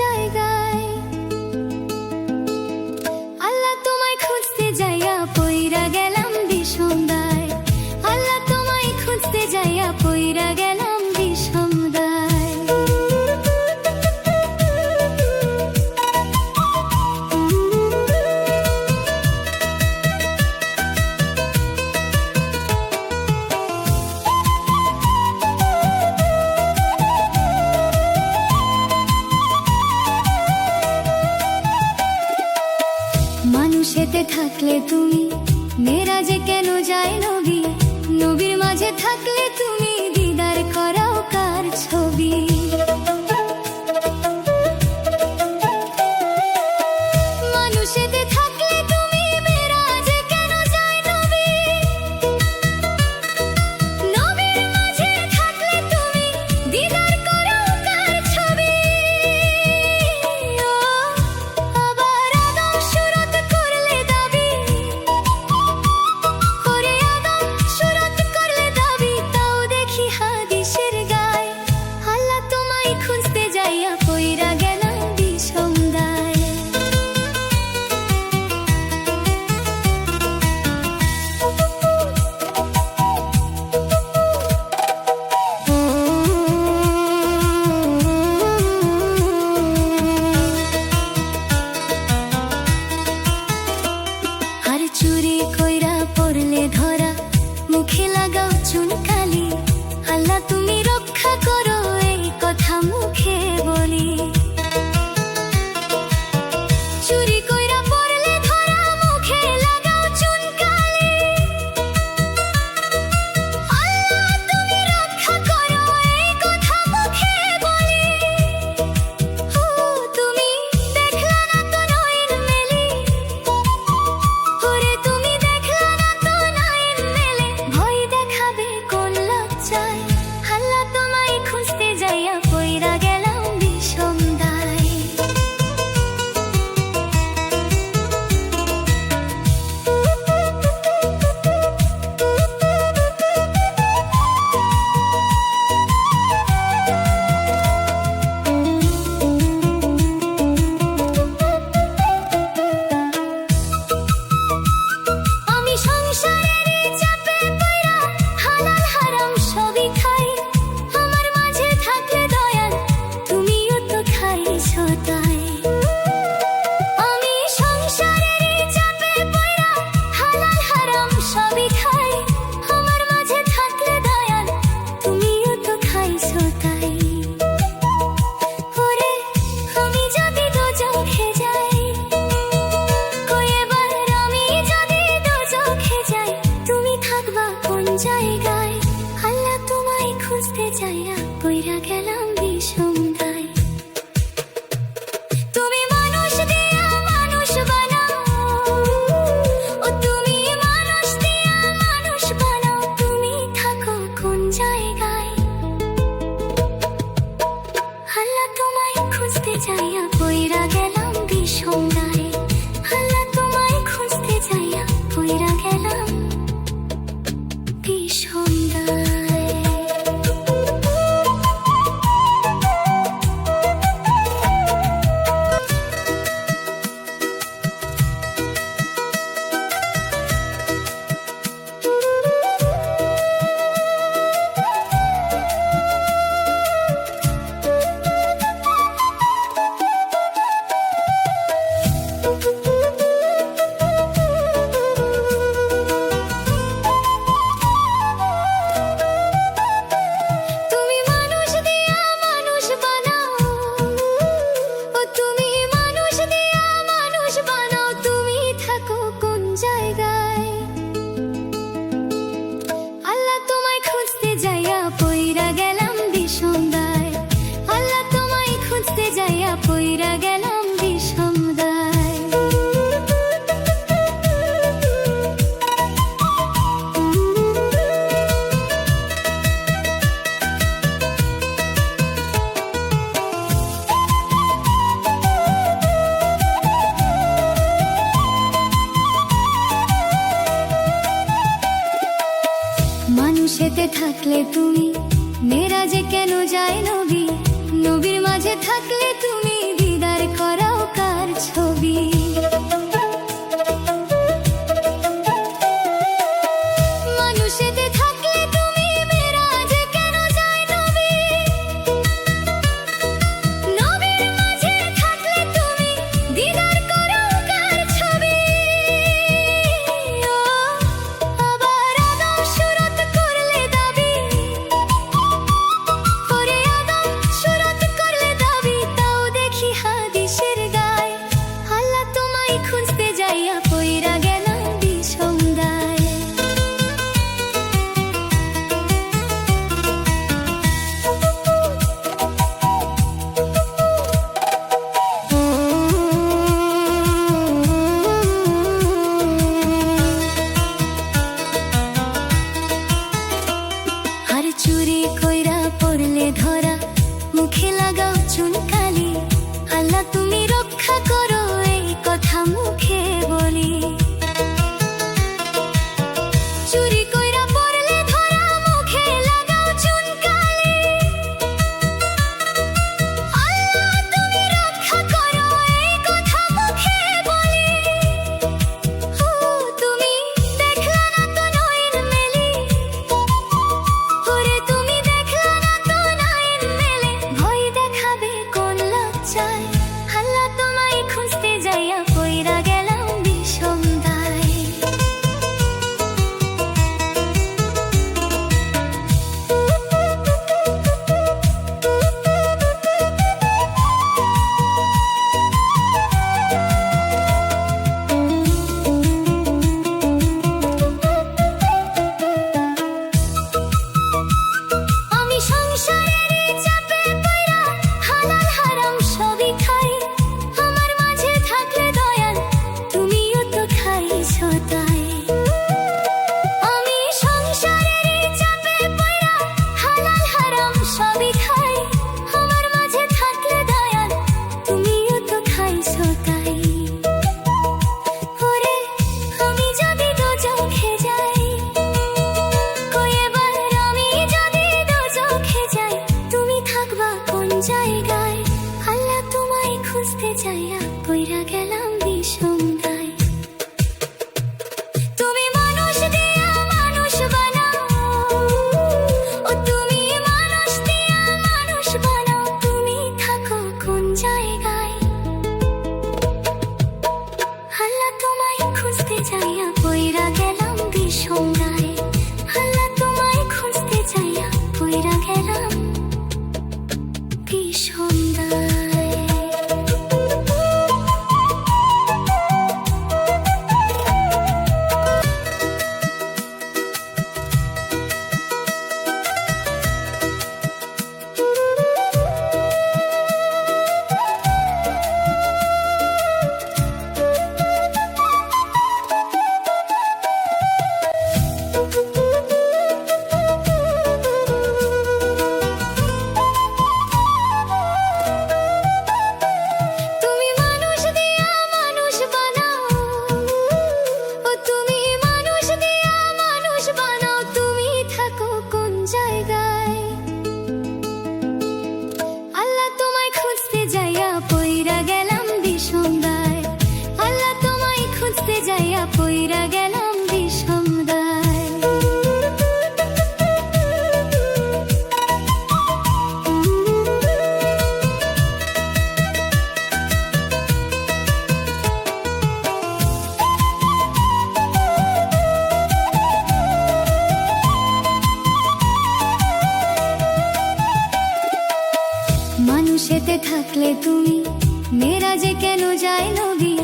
জায়গায়। আল্লাহ তোমায় খুঁজতে যাইয়া পইরা গেলাম বিষম দায়। আল্লাহ তোমায় খুঁজতে যাইয়া পইরা গেলাম বিষম দায়। মানুষেতে থাকলে তুমি মেরাজে কেন যায় নবী? নবীর মাঝে থাকলে তুমি দিদার করাও কার ছবি? মানুষেতে থাকলে তুমি মেরাজে কেন যায় নবী? নবীর মাঝে থাকলে তুমি দিদার করাও কার ছবি? আবার আদম সুরত করলে দাবি, করে আদম সুরত করলে দাবি, তাও দেখি হাদিসের গায়। আল্লাহ তোমায় খুঁজতে যাইয়া পইরা গেলাম বিষম দায়। আর চুরি কইরা পড়লে ধরা, মুখে লাগাও চুনকালি। আল্লাহ তুমি রক্ষা করো, এই কথা মুখে বলি। চুরি কইরা পড়লে ধরা, মুখে লাগাও চুনকালি। আল্লাহ তুমি রক্ষা করো, এই কথা মুখে বলি। ও তুমি দেখলা না তো নয়ন মেলি, ওরে তুমি দেখলা না তো নয়ন মেলে, ভয় দেখাবে কোন লজ্জায়? আল্লাহ তোমায় খুঁজতে যাইয়া পইরা গেলাম বিষম দায়। আমি সংসারের চাপে পইরা হালাল হারাম সবই খাই। আমার মাঝে থাকলে দয়াল, তুমিও তো খাইছো তাই। আমি সংসারের চাপে পইরা হালাল হারাম সবই খাই। আমার মাঝে থাকলে দয়াল, তুমিও তো খাইছো তাই। ওরে আমি যদি দোজখে যাই, কই এবার আমি যদি দোজখে যাই, তুমি থাকবা কোন জায়গায়? আল্লাহ তোমায় খুঁজতে যাইয়া পইরা গেলাম বিষম দায়। তুমি মানুষ দিয়া মানুষ বানাও, ও তুমি মানুষ দিয়া মানুষ বানাও, তুমি থাকো কোন জায়গায়? আল্লাহ তোমায় খুঁজতে যাইয়া পইরা গেলাম বিষম দায়। আল্লাহ তোমায় খুঁজতে যাইয়া পইরা গেলাম বিষম দায়। তুমি মানুষ দিয়া মানুষ বানাও, ও তুমি মানুষ দিয়া মানুষ বানাও, তুমি থাকো কোন জায়গায়? আল্লাহ তোমায় খুঁজতে যাইয়া পইরা গেলাম বিষম দায়। আল্লাহ তোমায় খুঁজতে যাইয়া পইরা গেলাম বিষম দায়। মানুষেতে থাকলে তুমি মেরাজে কেন যায় নবী? নবীর মাঝে থাকলে তুমি ছবি। মানুষেতে থাকলে তুমি মেরাজে কেন যায় নবী, নবীর মাঝে থাকলে তুমি দিদার করো কার ছবি। ও আবার আদম সুরত করলে দাবি, ওরে আদম সুরত করলে দাবি, তাও দেখি হাদিসের গায় আল্লাহ তোমায় খুঁজতে যাইয়া পইরা গেলাম বিষমদায়। আর চুরি কইরা পড়লে ধরা, মুখে লাগাও চুনকালি, আল্লাহ তুমি রক্ষা করো এই কথা মুখে বলি। চুরি কইরা পড়লে ধরা, মুখে লাগাও চুনকালি, আল্লাহ তুমি রক্ষা করো এই কথা মুখে বলি। ও তুমি দেখলা না তো নয়ন মেলি, ওরে তুমি দেখলা না তো নয়ন মেলে, ভয় দেখাবে কোন লজ্জায় আল্লাহ তোমায় খুঁজতে যাইয়া পইরা গেলাম বিষমদায়। আমি সংসারের চাপে পইরা হালাল হারাম সবই খাই, আমার মাঝে থাকলে দয়াল তুমিও তো খাইছো তাই। আমি সংসারের চাপে পইরা হালাল হারাম সবই খাই, আমার মাঝে থাকলে দয়াল তুমিও তো খাইছো তাই। ওরে আমি যদি দোজখে যাই, কই এবার আমি যদি দোজখে যাই, তুমি থাকবা কোন জায়গায় আল্লাহ তোমায় খুঁজতে যাইয়া পইরা গেলাম বিষমদায়। তুমি মানুষ দিয়া মানুষ বানাও, ও তুমি মানুষ দিয়া মানুষ বানাও, তুমি থাকো কোন জায়গায় আল্লাহ তোমায় খুঁজতে যাইয়া পইরা গেলাম বিষমদায়। আল্লাহ তোমায় খুঁজতে যাইয়া পইরা গেলাম বিষমদায়। তুমি মানুষ দিয়া মানুষ বানাও, ও তুমি মানুষ দিয়া মানুষ বানাও, তুমি থাকো কোন জায়গায় আল্লাহ তোমায় খুঁজতে যাইয়া পইরা গেলাম বিষমদায়। আল্লাহ তোমায় খুঁজতে যাইয়া পইরা গেলাম বিষমদায়। মানুষেতে থাকলে তুমি মেরাজে কেন যায় নবী,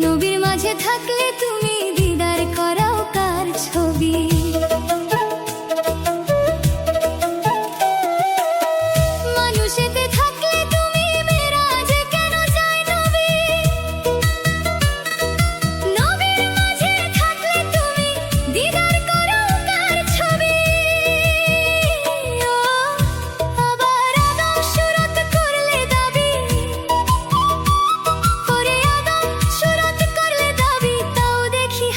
নবীর মাঝে থাকলে তুমি দিদার করাও কার ছবি। মানুষেতে থাকলে তুমি মেরাজে কেন যায় নবী, নবীর মাঝে থাকলে তুমি দিদার করো কার ছবি। ও আবার আদম সুরত করলে দাবি, ওরে আদম সুরত করলে দাবি, তাও দেখি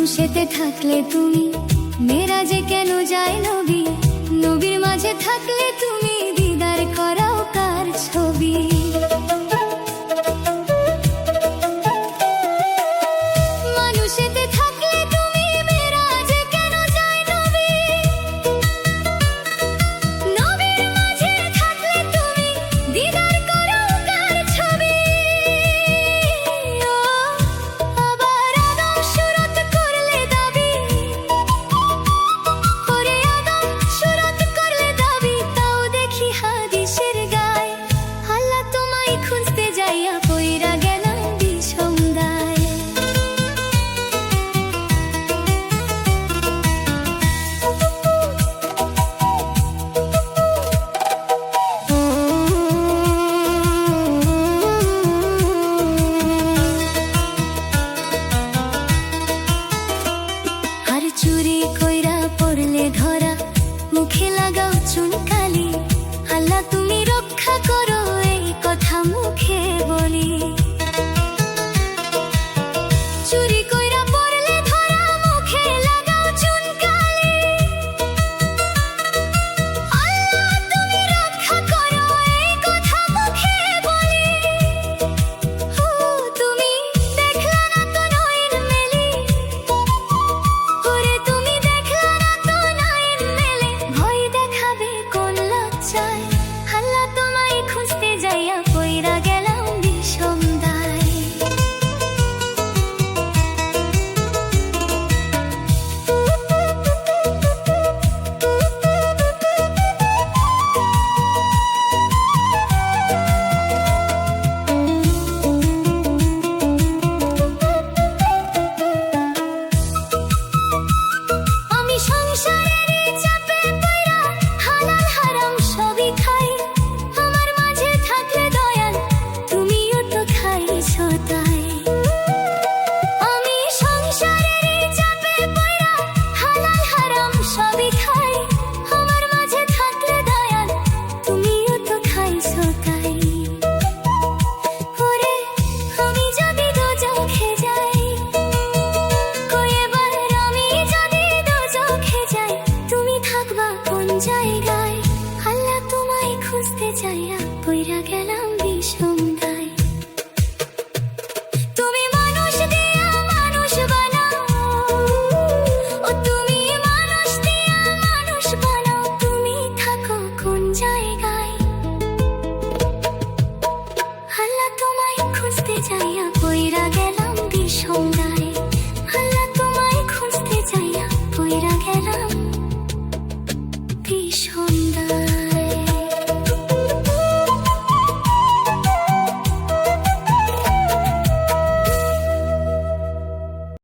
আরশেতে থাকলে তুমি মেরাজে কেন যায় নবী, নবীর মাঝে থাকলে তুমি দিদার করাও কার ছবি।